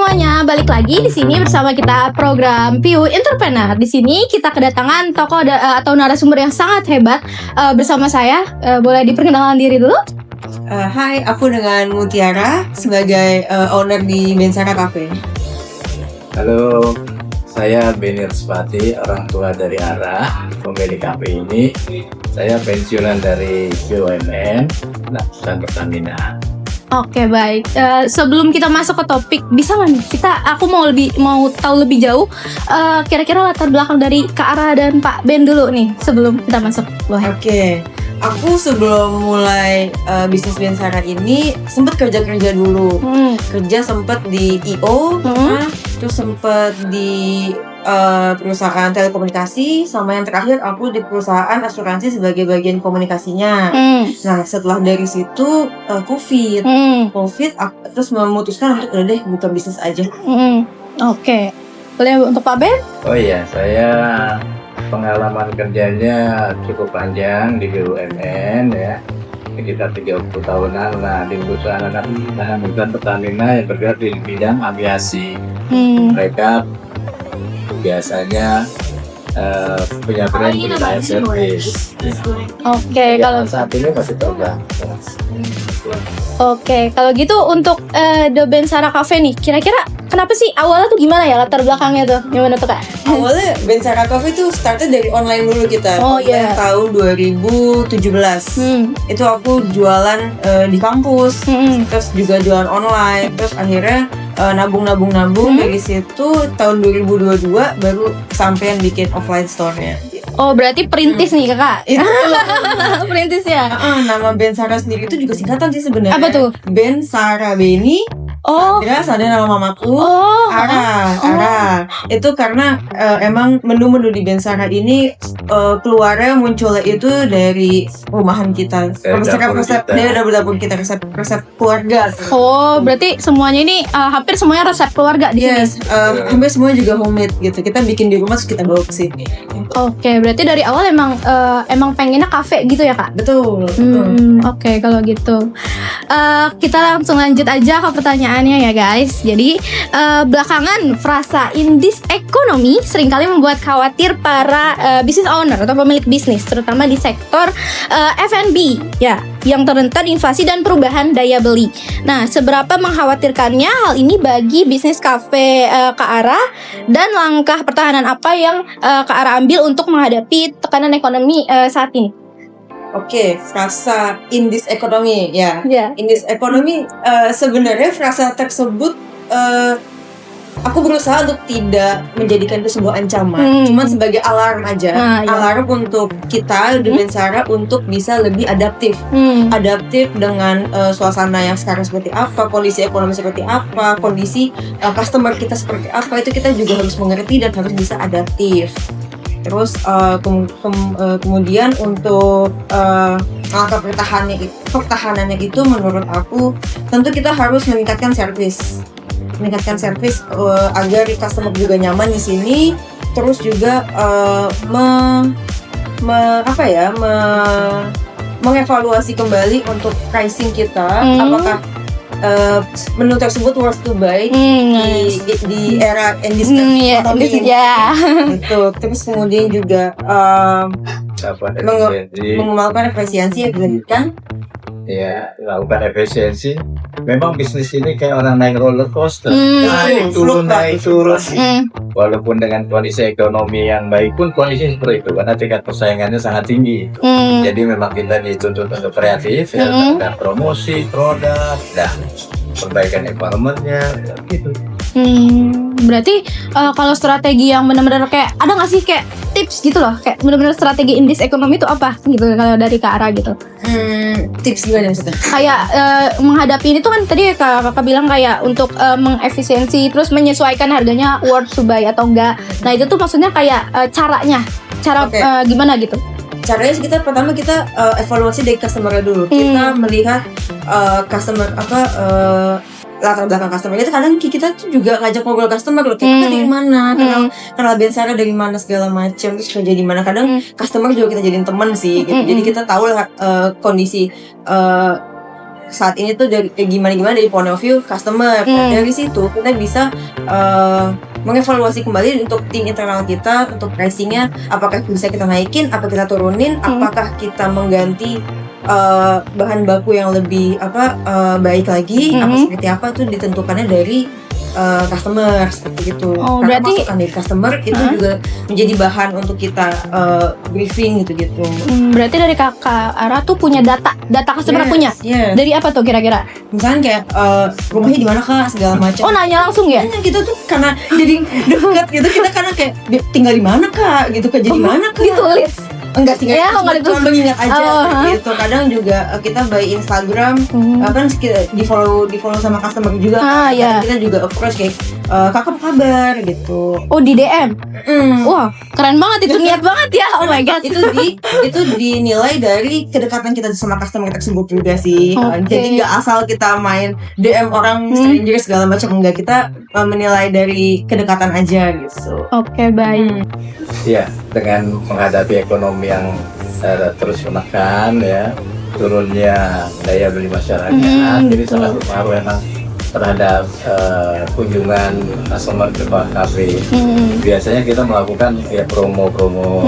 semuanya, balik lagi di sini bersama kita program PU Entrepreneur. Di sini kita kedatangan tokoh atau narasumber yang sangat hebat bersama saya. Boleh diperkenalkan diri dulu? Hai, aku dengan Mutiara sebagai owner di Bensara Cafe. Halo, saya Benir Spati, orang tua dari Ara, pemilik kafe ini. Saya pensiunan dari BUMN, dan Pertamina. Oke, baik. Sebelum kita masuk ke topik, bisa nggak nih aku mau tahu lebih jauh kira-kira latar belakang dari Kak Ara dan Pak Ben dulu nih sebelum kita masuk. Oke. Aku sebelum mulai bisnis Bensara ini sempat kerja dulu. Kerja sempat di IO, terus sempat di perusahaan telekomunikasi, sama yang terakhir aku di perusahaan asuransi sebagai bagian komunikasinya. Nah, setelah dari situ COVID, terus memutuskan untuk udah deh buka bisnis aja. Oke. Boleh untuk Pak Ben? Oh iya, saya pengalaman kerjanya cukup panjang di BUMN ya, sekitar 30 tahunan lah di perusahaan Pertamina yang bergerak di bidang aviasi. Mereka biasanya punya brand penilaian service. Oke, kalau saat ini masih program. Oke, kalau gitu untuk The Bensara Cafe nih, kira-kira kenapa sih awalnya tuh gimana ya latar belakangnya tuh? Gimana tuh Kak? Awalnya Bensara Cafe tuh started dari online dulu kita. Tahun 2017. Itu aku jualan di kampus, terus juga jualan online, terus akhirnya nabung dari situ tahun 2022 baru sampean bikin offline store-nya. Oh, berarti perintis nih Kakak? Perintis ya? Nama Bensara sendiri itu juga singkatan sih sebenarnya. Apa tuh? Bensara Beni. Sadra nama mamaku. Ara. Itu karena emang menu-menu di Bensara ini keluarnya munculnya itu dari rumahan kita. Resep dari dapur kita, resep keluarga. Oh, berarti semuanya ini hampir semuanya resep keluarga di sini. Hampir semuanya juga homemade gitu. Kita bikin di rumah terus kita bawa ke sini. Oke, berarti dari awal emang pengennya kafe gitu ya Kak? Betul. Oke, kalau gitu kita langsung lanjut aja ke pertanyaannya ya guys. Jadi belakangan frasa indis ekonomi seringkali membuat khawatir para business owner atau pemilik bisnis, terutama di sektor F&B ya, yang rentan inflasi dan perubahan daya beli. Nah, seberapa mengkhawatirkannya hal ini bagi bisnis kafe Kak Ara, dan langkah pertahanan apa yang Kak Ara ambil untuk menghadapi tekanan ekonomi saat ini? Oke, frasa indis ekonomi ya. Indis ekonomi sebenarnya frasa tersebut aku berusaha untuk tidak menjadikan itu sebuah ancaman, cuman sebagai alarm aja. Alarm untuk kita di Bensara untuk bisa lebih adaptif dengan suasana yang sekarang seperti apa, kondisi ekonomi seperti apa, kondisi customer kita seperti apa, itu kita juga harus mengerti dan harus bisa adaptif. Terus kemudian untuk langkah pertahanannya itu menurut aku tentu kita harus meningkatkan servis agar customer juga nyaman di sini. Terus juga mengevaluasi kembali untuk pricing kita, apakah menu tersebut worth to buy di era indis ekonomi gitu. Terus kemudian juga mengembangkan efisiensi yang dilanjutkan. Ya, lakukan efisiensi. Memang bisnis ini kayak orang naik roller coaster, naik turun. Walaupun dengan kondisi ekonomi yang baik pun kondisi seperti itu, karena tingkat persaingannya sangat tinggi. Jadi memang kita dituntut untuk kreatif, dan promosi produk dan perbaikan environment-nya gitu. Berarti kalau strategi yang benar-benar kayak ada nggak sih kayak tips gitu loh, kayak benar-benar strategi indis ekonomi itu apa gitu kalau dari Kak Ara gitu? Tips gimana maksudnya? Kayak menghadapi ini tuh kan tadi kakak bilang kayak untuk mengefisiensi terus menyesuaikan harganya worth to buy atau enggak. Nah itu tuh maksudnya kayak cara gimana gitu? Caranya kita pertama evaluasi dari customer dulu. Kita melihat latar belakang customer itu. Kadang kita tuh juga ngajak ngobrol customer loh, kita dari mana, kenal Bensara dari mana segala macam, terus kerja di mana. Kadang customer juga kita jadiin teman sih gitu. Jadi kita tahu lah kondisi saat ini tuh dari gimana dari point of view customer. Dari situ kita bisa mengevaluasi kembali untuk tim internal kita, untuk pricingnya, apakah bisa kita naikin, apa kita turunin, apakah kita mengganti bahan baku yang lebih baik lagi, apa seperti apa itu ditentukannya dari customer seperti itu. Karena berarti masukan dari customer itu juga menjadi bahan untuk kita briefing gitu. Berarti dari Kakak Ara tuh punya data customer punya. Dari apa tuh kira-kira? Misalnya kayak rumahnya di mana Kak, segala macam. Oh, nanya langsung ya? Nanya gitu tuh karena jadi dekat gitu, kita karena kayak tinggal di mana Kak gitu, jadi mana Kak. Ditulis. Enggak sih, cuma mengingat aja gitu. Kadang juga kita by Instagram kan di follow sama customer juga. Kita juga approach kayak kakak apa kabar gitu. Oh, di DM. Wah, keren banget itu, niat banget ya. Oh my god. Itu dinilai dari kedekatan kita sama customer tersebut juga sih. Jadi nggak asal kita main DM orang stranger segala macam, enggak, kita menilai dari kedekatan aja gitu. Oke, baik. Iya, dengan menghadapi ekonomi yang terus menekan ya, turunnya daya beli masyarakat, jadi sangat berpengaruh memang terhadap kunjungan customer ke kafe. Biasanya kita melakukan ya promo-promo,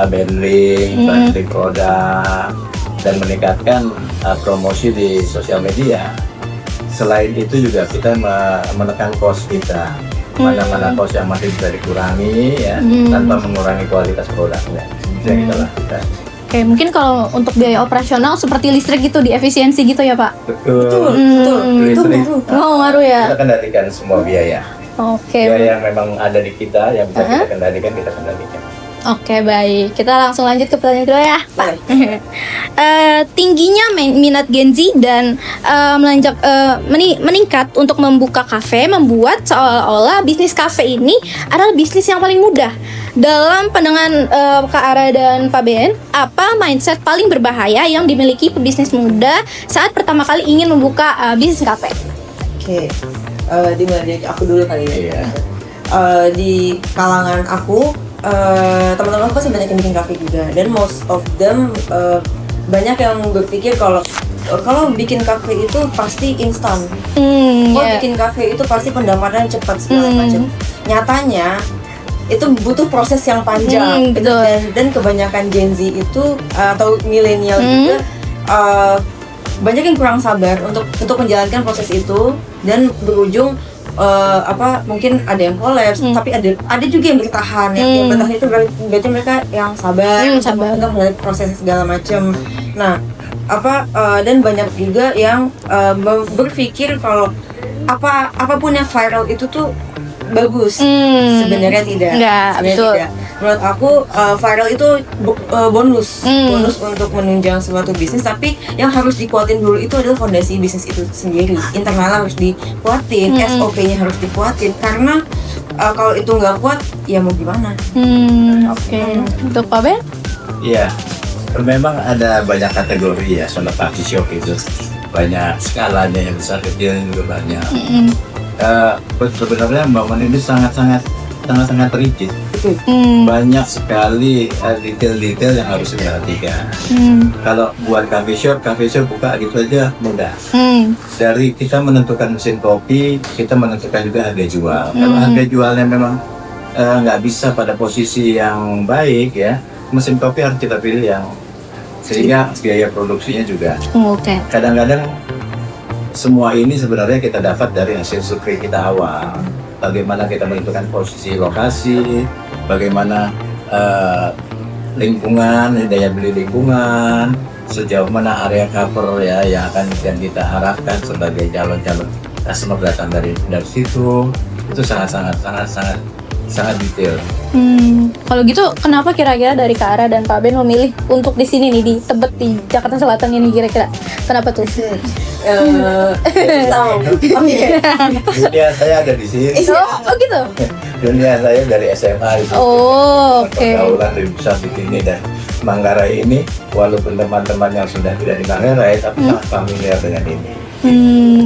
bundling, bundling produk, dan meningkatkan promosi di sosial media. Selain itu juga kita menekan cost kita. Mana-mana cost yang masih bisa dikurangi ya, tanpa mengurangi kualitas produknya. Itu yang kita lakukan. Oke, mungkin kalau untuk biaya operasional seperti listrik gitu, di efisiensi gitu ya Pak? Betul. Listrik. Ngaruh ya? Kita kendalikan semua biaya. Biaya yang memang ada di kita, yang bisa kita kendalikan, kita kendalikan. Oke, baik. Kita langsung lanjut ke pertanyaan kedua ya, Pak. Tingginya minat Gen Z dan meningkat untuk membuka kafe membuat seolah-olah bisnis kafe ini adalah bisnis yang paling mudah. Dalam pandangan Kak Ara dan Pak Ben, apa mindset paling berbahaya yang dimiliki pebisnis muda saat pertama kali ingin membuka bisnis kafe? Oke, dimulai dari aku dulu kali ya. Di kalangan aku, teman-teman aku pasti banyak yang bikin kafe juga, dan most of them banyak yang berpikir kalau bikin kafe itu pasti instan. Bikin kafe itu pasti pendapatan cepat segala macam. Nyatanya itu butuh proses yang panjang. Dan kebanyakan Gen Z itu atau milenial juga banyak yang kurang sabar untuk menjalankan proses itu, dan berujung mungkin ada yang kolaps, tapi ada juga yang bertahan. Yang bertahan itu berarti mereka yang sabar untuk melalui proses segala macam. Nah, dan banyak juga yang berpikir kalau apapun yang viral itu tuh bagus. Sebenarnya tidak. Tidak. Menurut aku viral itu bonus untuk menunjang suatu bisnis, tapi yang harus dikuatin dulu itu adalah fondasi bisnis itu sendiri. Internal harus dikuatin, SOP-nya harus dikuatin, karena kalau itu nggak kuat ya mau gimana. Untuk Pak Ben? Iya, memang ada banyak kategori ya, soal coffee shop itu banyak skalanya, yang besar kecil juga banyak. Sebenarnya bangunan ini sangat rigid. Banyak sekali detail-detail yang harus diperhatikan. Kalau buat coffee shop buka gitu aja mudah. Dari kita menentukan mesin kopi, kita menentukan juga harga jual. Kalau harga jualnya memang nggak bisa pada posisi yang baik ya, mesin kopi harus kita pilih yang sehingga biaya produksinya juga. Kadang-kadang semua ini sebenarnya kita dapat dari hasil survei kita awal. Bagaimana kita menentukan posisi lokasi, bagaimana lingkungan, daya beli lingkungan, sejauh mana area cover ya yang akan kita harapkan sebagai calon-calon customer datang dari situ. Itu sangat detail. Kalau gitu, kenapa kira-kira dari Kak Ara dan Pak Ben memilih untuk di sini nih, di Tebet, di Jakarta Selatan ini kira-kira? Kenapa tuh? Dunia saya ada di sini. Oh gitu. Dunia saya dari SMA itu. Pergaulan lebih besar di sini, dan Manggarai ini walaupun teman-teman yang sudah tidak di Manggarai tapi sangat familiar dengan ini.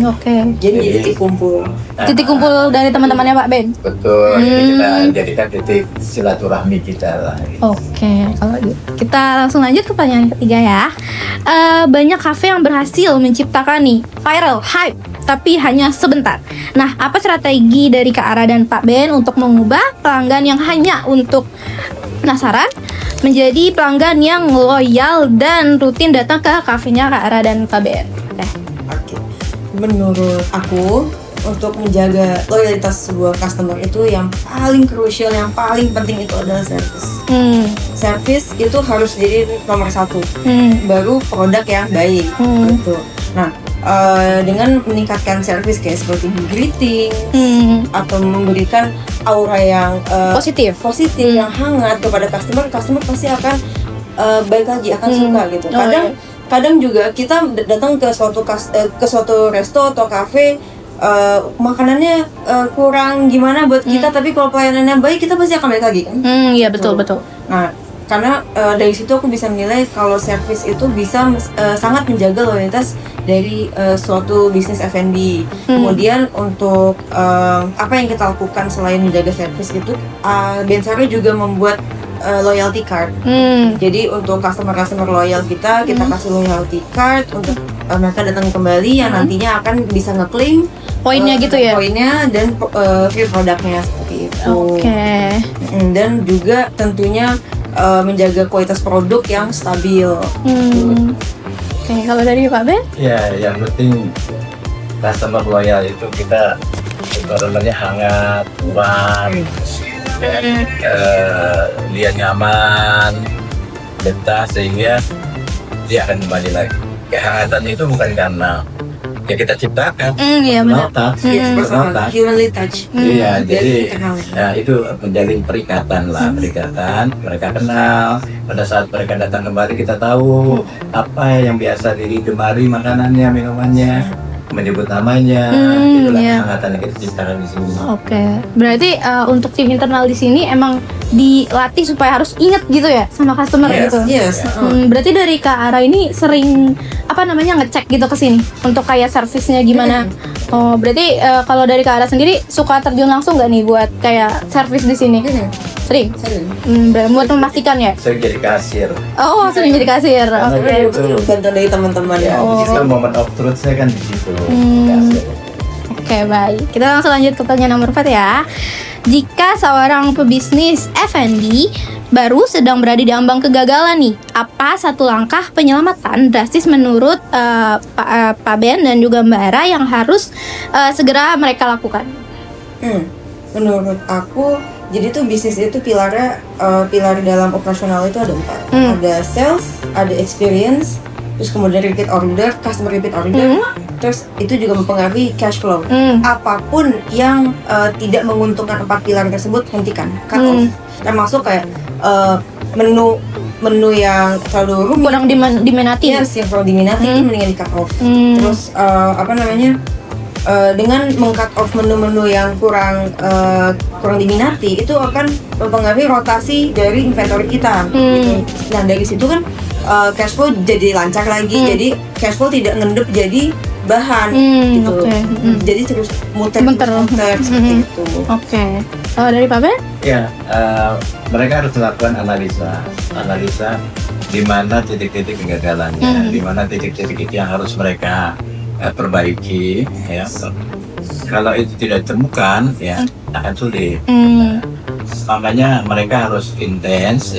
Oke. Jadi titik kumpul. Titik kumpul dari teman-temannya Pak Ben. Betul. Jadi kita jadikan titik silaturahmi kita lah. Oke, kalau gitu kita langsung lanjut ke pertanyaan ketiga ya. Banyak kafe yang berhasil menciptakan nih viral hype, tapi hanya sebentar. Nah, apa strategi dari Kak Ara dan Pak Ben untuk mengubah pelanggan yang hanya untuk penasaran menjadi pelanggan yang loyal dan rutin datang ke kafenya Kak Ara dan Pak Ben? Oke. Menurut aku, untuk menjaga loyalitas sebuah customer itu yang paling krusial, yang paling penting itu adalah service. Service itu harus jadi nomor satu. Baru produk yang baik. Gitu. Nah, dengan meningkatkan service kayak seperti greeting atau memberikan aura yang Positif, yang hangat kepada customer pasti akan baik lagi, akan suka gitu. Kadang juga kita datang ke suatu resto atau kafe, makanannya kurang gimana buat kita, tapi kalau pelayanannya baik kita pasti akan balik lagi kan? Iya betul. Nah, karena dari situ aku bisa menilai kalau service itu bisa sangat menjaga loyalitas dari suatu bisnis F&B. Kemudian untuk apa yang kita lakukan selain menjaga service itu, Bensari juga membuat loyalty card. Jadi untuk customer loyal kita kasih loyalty card untuk mereka datang kembali yang nantinya akan bisa ngeklaim Poinnya gitu ya? Poinnya dan free produknya seperti itu. Oke. Dan juga tentunya menjaga kualitas produk yang stabil. Oke, kalau dari Pak Ben? Ya, yang penting customer loyal itu kita ordernya hangat, warm, dia nyaman, betah, sehingga dia akan kembali lagi. Kehangatan itu bukan karena ya kita ciptakan, Iya benar. personal touch. Humanly touch. Iya, jadi internal. ya itu menjalin perikatan lah, mereka kenal. Pada saat mereka datang kembali kita tahu apa yang biasa digemari makanannya, minumannya, menyebut namanya, itulah kehangatan yang kita ciptakan di sini. Oke, berarti untuk tim internal di sini emang dilatih supaya harus inget gitu ya sama customer gitu. Yes. Berarti dari Kak Ara ini sering ngecek gitu ke sini untuk kayak servisnya gimana. Oh, berarti kalau dari Kak Ara sendiri suka terjun langsung nggak nih buat kayak servis di sini? Sering. Buat memastikan ya. Sering jadi kasir. Oh, sering jadi kasir. Oke. Bantuan dari teman-teman Ya, di situ moment of truth saya kan di situ. Kasir. Oke, baik. Kita langsung lanjut ke pertanyaan nomor 4 ya. Jika seorang pebisnis F&B baru sedang berada di ambang kegagalan nih, apa satu langkah penyelamatan drastis menurut Pak Ben dan juga Mbak Ara yang harus segera mereka lakukan? Menurut aku, jadi tuh bisnis itu pilar dalam operasional itu ada 4. Ada sales, ada experience, terus kemudian customer repeat order, terus itu juga mempengaruhi cash flow. Apapun yang tidak menguntungkan 4 pilar tersebut hentikan, cut off. Termasuk kayak menu yang terlalu rumit, Kurang diminati. yang kurang diminati itu mendingan di cut off. Terus dengan meng-cut off menu-menu yang kurang diminati itu akan mempengaruhi rotasi dari inventory kita. Gitu. Nah dari situ kan cash flow jadi lancar lagi, jadi cash flow tidak ngendep jadi bahan gitu. Jadi terus muter seperti itu. Oke. Dari Pak Ben? Ya, mereka harus melakukan analisa di mana titik-titik kegagalannya, di mana titik-titik yang harus mereka perbaiki. Ya, kalau itu tidak ditemukan, ya akan sulit. Makanya mereka harus intens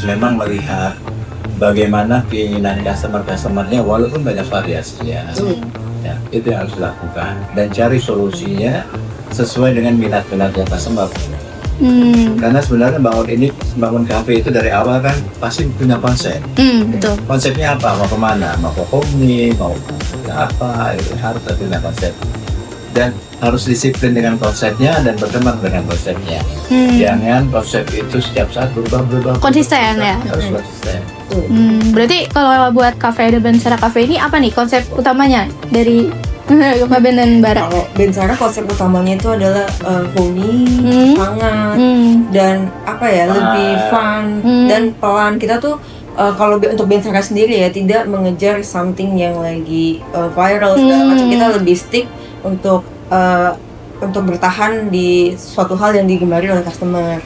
memang melihat bagaimana keinginan customer-customernya walaupun banyak variasinya. Ya, itu yang harus dilakukan dan cari solusinya sesuai dengan minat-minatnya customer. Karena sebenarnya bangun kafe itu dari awal kan pasti punya konsep. Betul. Konsepnya apa? Mau kemana? Mau ke homi? Mau apa? Itu harus punya konsep. Dan harus disiplin dengan konsepnya dan berkembang dengan konsepnya. Jangan konsep itu setiap saat berubah. Konsisten ya. Harus konsisten. Berarti kalau buat kafe The Bensara Cafe ini apa nih konsep utamanya dari Pak Ben dan Mbak Ara? Kalau Bensara konsep utamanya itu adalah homey, hangat, dan lebih fun dan pelan. Kita tuh kalau untuk Bensara sendiri ya tidak mengejar something yang lagi viral segala macam. Kita lebih stick untuk bertahan di suatu hal yang digemari oleh customer.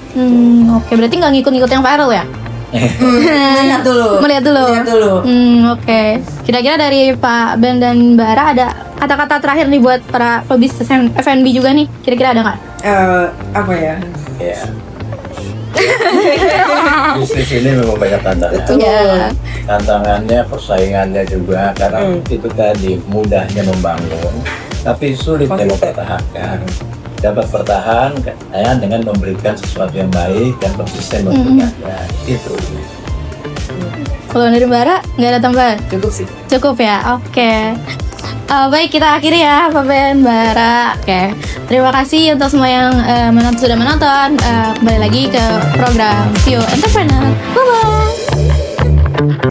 Oke, berarti nggak ngikut-ngikut yang viral ya? Melihat dulu. Oke. Kira-kira dari Pak Ben dan Mbak Ara ada kata-kata terakhir nih buat para pebisnis F&B juga nih. Kira-kira ada nggak? Apa ya? Ya. Bisnis ini memang banyak tantangan. Tantangannya, persaingannya juga karena itu tadi mudahnya membangun, tapi sulit mempertahankan. Dapat bertahan dengan memberikan sesuatu yang baik dan konsisten memberikannya. Itu. Kalau dari Mbak Ara nggak ada tambahan? Cukup sih. Cukup ya. Oke. Baik, kita akhiri ya Pak Ben, Mbak Ara. Oke. Terima kasih untuk semua yang sudah menonton. Kembali lagi ke program View Entrepreneur. Bye bye.